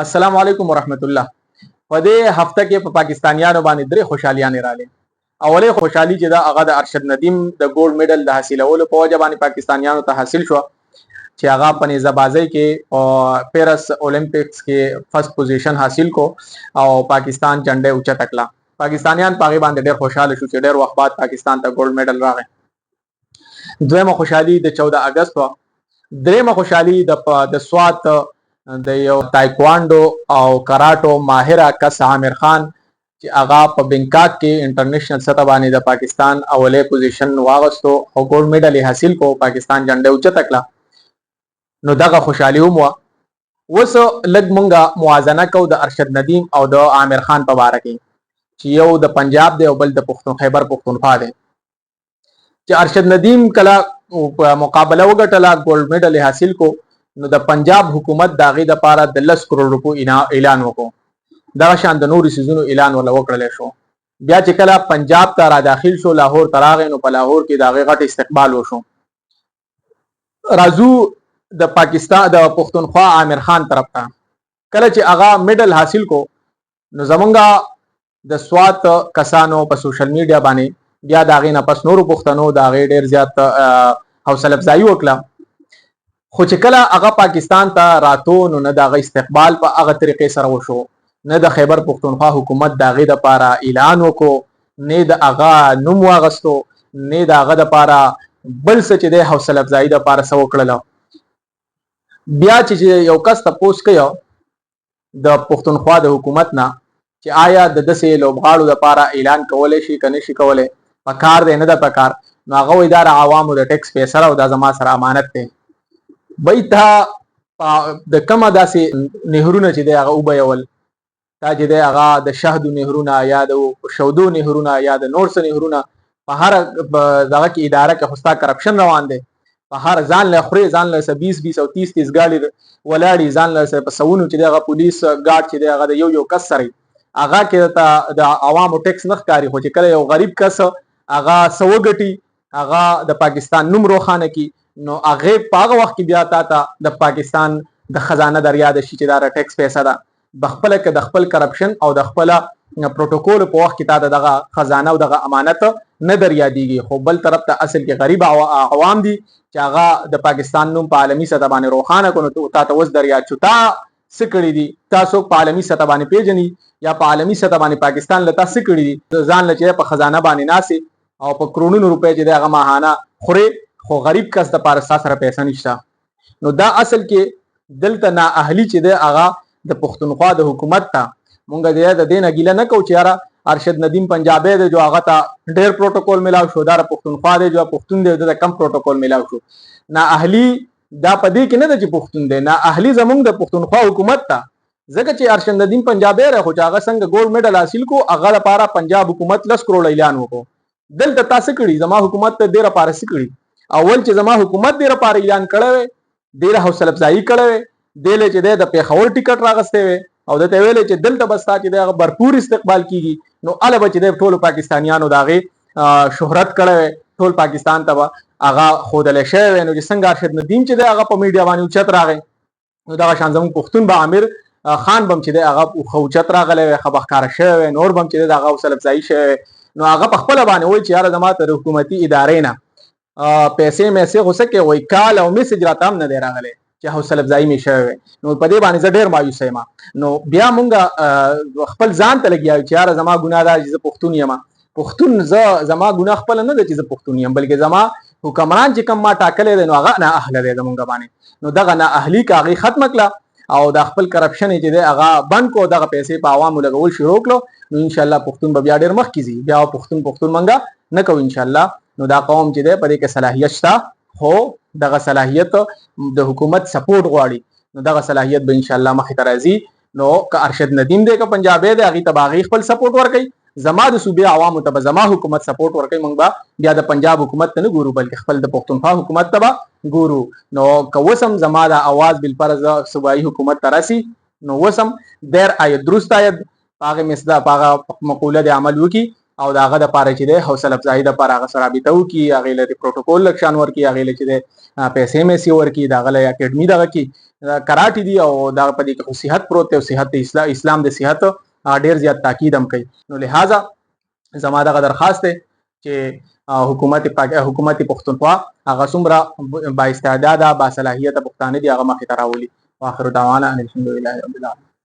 السلام علیکم ورحمت الله. په دې هفته کې په پاکستانیانو باندې درې خوشحالیانې راغلې. اولې خوشحالي چې دا هغه د ارشد ندیم د ګولډ میډل د حاصلولو په وجه باندې پاکستانیانو ته حاصل شو چې هغه په نیزه‌بازۍ کې او پیرس اولمپکس کې فرست پوزیشن حاصل کو او پاکستان جنډه اوچته کړه. پاکستانیان په هغه باندې ډېر خوشاله شو چې ډېر وخت بعد پاکستان ته ګولډ میډل راغی. دویمه خوشحالي د 14 اگست و. دریمه خوشحالي د سوات د یو تایکوانډو او کراټو ماهر کس عامر خان چې هغه په بنکاک کې انټرنیشنل سطح باندې د پاکستان اولې پوزیشن واغستو او ګولډ میډل حاصل کو پاکستان جنډه اوچته کړه. نو دغه خوشحالي هم وس لګ مونږه موازنه کو د ارشد ندیم او د عامر خان په باره کې چې یو د پنجاب دی او بل د پښتون خیبر پښتونخوا دی. چې ارشد ندیم کله مقابله وګټله ګولډ میډل حاصل کو نو د پنجاب حکومت د هغې دپاره د 10 کروڑ روپو اعلان وکړو. دغه شان د نورو څیزونو اعلان ولا وکړلی شو. بیا چې کله پنجاب ته را داخل شو لاهور ته راغی نو په لاهور کې د هغې غټ استقبال وشو. راځو د پاکستان د پښتونخوا عامر خان طرف ته. کله چې هغه میډل حاصل کو نو زمونږ د سوات کسانو په سوشل میډیا باندې بیا د هغې نه پس نورو پښتنو د هغې ډېر زیات حوصله افزایي وکړه. خو چې کله هغه پاکستان ته راتو نو نه د هغه استقبال په هغه طریقې سره وشو، نه د خیبر پښتونخوا حکومت د هغې دپاره اعلان وکړو، نه د هغه نوم واغستو، نه د هغه دپاره بل څه چې دی حوصله افزایي دپاره څه وکړله. بیا چې یو کس تپوس کوي د پښتونخوا د حکومت نه چې آیا د داسې لوبغاړو دپاره اعلان کولی شي که نه شي کولی، پکار دی نه ده پکار، نو هغه وایي دا د عوامو د ټیکس پیسه او دا زما سره امانت دی. بای تا د کومه داسې نهرونه چې دی هغه وبیول، تا چې دی هغه د شهدو نهرونه یا د شودو نهرونه یا د نور څه نهرونه په هر دغه کې اداره کې خو ستا کرپشن روان دی. په هر ځان له خورې ځان له 20 او 30 ګاډي ولاړي، ځان له په سوونو چې دی هغه پولیس ګارډ چې دی هغه د یو کس سره هغه کې د عوامو ټیکس نه ښکاري. خو چې کله یو غریب کس هغه څه وګټي، هغه د پاکستان نوم روښانه کړي، نو هغې په هغه وخت کې بیا تا ته د پاکستان د خزانه در یاد شي چې دا د ټیکس پیسه ده. بخپله که د خپل کرپشن او د خپله پروتوکول په وخت کې تا ته دغه خزانه او دغه امانت نه در یادېږي. خو بل طرف ته اصل کې غریب عوام دي چې هغه د پاکستان نوم په عالمي سطح باندې روښانه کړو، نو تا ته اوس در یاد شو. تا څه کړي دي؟ تا څوک په عالمي سطح باندې پیژني یا په عالمي سطح باندې پاکستان له تا څه کړي دي؟ ځان له چې په خزانه باندې ناسي او په کرونونو روپۍ چې دی هغه ماهانه خورې، خو غریب کس د پاره ستا سره پیسه نشته. نو دا اصل کې دلته نااهلي چې دی هغه د پښتونخوا د حکومت ته مونږ د دې نه ګیله نه کوو چې یاره ارشد ندیم پنجابی دی جو هغه ته ډېر پروټوکول میلاو شو، دا پښتونخوا دی جو پښتون دی د کم پروټوکول میلاو شو. نااهلي دا په دې کې نه ده چې پښتون دی، نااهلي زمونږ د پښتونخوا حکومت ته. ځکه چې ارشد ندیم پنجابی دی خو چې هغه څنګه ګولډ میډل حاصل کو، هغه لپاره پنجاب حکومت 10 کروڑ اعلان وکړو. دلته تا څه کړي؟ زما حکومت ته دې لپاره څه کړي؟ اول چې زما حکومت دې لپاره اعلان کړی وی، ډېره حوصله افزایي کړی وی، دې له چې دی د پېښور ټکټ راغستی وی او درته ویلی چې دلته به ستا چې دی هغه بھرپور استقبال کېږي، نو هله به چې دی ټولو پاکستانیانو د هغې شهرت کړی وی، ټول پاکستان ته به هغه ښودلی شوی وی. نو چې څنګه ارشد ندیم چې دی هغه په میډیا باندې اوچت راغی، نو دغه شان زموږ پښتون به عامر خان به هم چې دی هغه ښه اوچت راغلی وی، ښه به ښکاره شوی وی، نور به هم چې دی د هغه حوصله افزایي شوی وی. نو هغه په خپله باندې وایي چې یاره زما ته د حکومتي ادارې نه پیسې میسې خو څه کې وایي کال او میسج راته هم نه دی راغلی چې حوصله افزایي مې شوی وی. نو په دې باندې زه ډېر مایوسه یم. نو بیا مونږ خپل ځان ته لګیا یو چې یاره زما ګناه ده چې زه پښتون یم. پښتون زما ګناه خپله نه ده چې زه پښتون یم، بلکې زما حکمران چې کوم ما ټاکلی دی نو هغه نااهله دی زمونږ باندې. نو دغه نااهلي که هغې ختمه کړه او دا خپل کرپشن چې دی هغه بند کړو، دغه پیسې په عوامو لګول شروع کړو، نو انشاءالله پښتون به بیا ډېر مخکې ځي. بیا پښتون مونږ نه کوو انشاءالله. نو دا قوم چې دی په دې کې صلاحیت شته، خو دغه صلاحیت د حکومت سپورټ غواړي، نو دغه صلاحیت به انشاءالله مخې ته راځي. نو که ارشد ندیم دی که پنجابی دی هغې ته به هغې خپل سپورټ ورکوي، زما د صوبې عوامو ته به زما حکومت سپورټ ورکوي. موږ به بیا د پنجاب حکومت ته نه ګورو بلکې خپل د پښتونخوا حکومت ته به ګورو. نو که اوس هم زما د اواز بالفرض صوبایي حکومت ته راسي، نو اوس هم دیر آید درست آید په هغې مصداق په هغه مقوله د عمل وکړي او د هغه دپاره چې دی حوصله افزایي دپاره هغه سره رابطه وکړي، هغې له د پروټوکول لږ شان ورکړي، هغې له چې دی پیسې میسې ورکړي، د هغه له اکیډمي دغه کړي، کراټي دي او دا په دې کې صحت پروت او صحت اسلام د صحت ډیر زیات تاکید هم کوي. نو لہذا زما دغه درخواست دی چې حکومت پښتونخوا هغه څومره با استعداده با صلاحیت پښتانه دي هغه مخې ته راولي. واخر دعوانا ان الحمد لله رب العالمین.